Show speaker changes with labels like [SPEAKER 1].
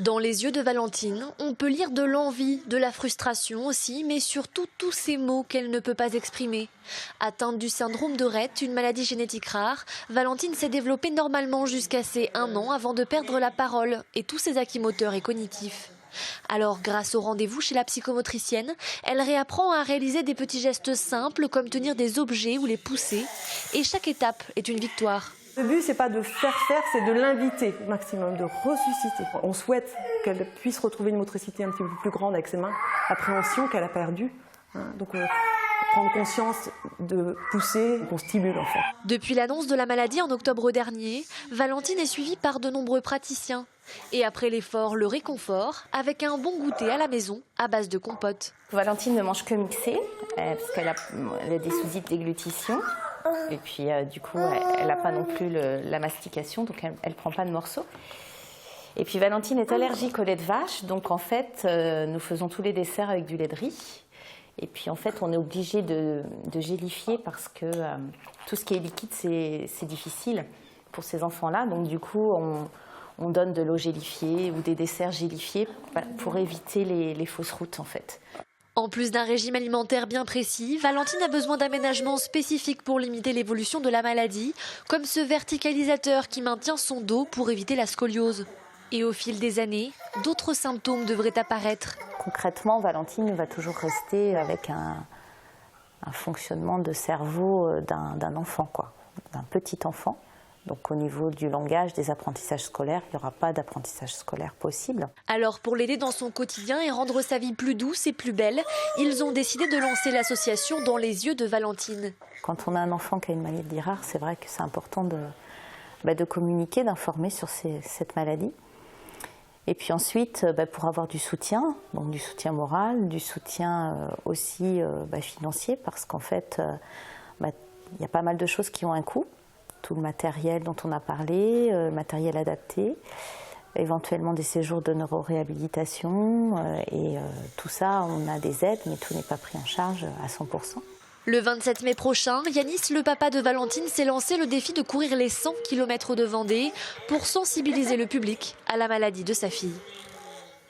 [SPEAKER 1] Dans les yeux de Valentine, on peut lire de l'envie, de la frustration aussi, mais surtout tous ces mots qu'elle ne peut pas exprimer. Atteinte du syndrome de Rett, une maladie génétique rare, Valentine s'est développée normalement jusqu'à ses 1 an avant de perdre la parole et tous ses acquis moteurs et cognitifs. Alors, grâce au rendez-vous chez la psychomotricienne, elle réapprend à réaliser des petits gestes simples comme tenir des objets ou les pousser. Et chaque étape est une victoire.
[SPEAKER 2] Le but, c'est pas de faire, c'est de l'inviter au maximum, de ressusciter. On souhaite qu'elle puisse retrouver une motricité un petit peu plus grande avec ses mains, l'appréhension qu'elle a perdue. Donc, prendre conscience de pousser, qu'on stimule en fait.
[SPEAKER 1] Depuis l'annonce de la maladie en octobre dernier, Valentine est suivie par de nombreux praticiens. Et après l'effort, le réconfort, avec un bon goûter à la maison à base de compote.
[SPEAKER 3] Valentine ne mange que mixé, parce qu'elle a des soucis de déglutition. Et puis du coup, elle n'a pas non plus la mastication, donc elle ne prend pas de morceaux. Et puis Valentine est allergique au lait de vache, donc en fait, nous faisons tous les desserts avec du lait de riz. Et puis en fait, on est obligé de gélifier parce que tout ce qui est liquide, c'est difficile pour ces enfants-là. Donc du coup, on donne de l'eau gélifiée ou des desserts gélifiés pour éviter les fausses routes en fait.
[SPEAKER 1] En plus d'un régime alimentaire bien précis, Valentine a besoin d'aménagements spécifiques pour limiter l'évolution de la maladie, comme ce verticalisateur qui maintient son dos pour éviter la scoliose. Et au fil des années, d'autres symptômes devraient apparaître.
[SPEAKER 3] Concrètement, Valentine va toujours rester avec un fonctionnement de cerveau d'un enfant, d'un petit enfant. Donc au niveau du langage, des apprentissages scolaires, il n'y aura pas d'apprentissage scolaire possible.
[SPEAKER 1] Alors pour l'aider dans son quotidien et rendre sa vie plus douce et plus belle, ils ont décidé de lancer l'association Dans les yeux de Valentine.
[SPEAKER 3] Quand on a un enfant qui a une maladie rare, c'est vrai que c'est important de communiquer, d'informer sur cette maladie. Et puis ensuite, pour avoir du soutien, donc du soutien moral, du soutien aussi financier, parce qu'en fait, il y a pas mal de choses qui ont un coût. Tout le matériel dont on a parlé, matériel adapté, éventuellement des séjours de neuroréhabilitation et tout ça, on a des aides, mais tout n'est pas pris en charge à 100%.
[SPEAKER 1] Le 27 mai prochain, Yanis, le papa de Valentine, s'est lancé le défi de courir les 100 km de Vendée pour sensibiliser le public à la maladie de sa fille.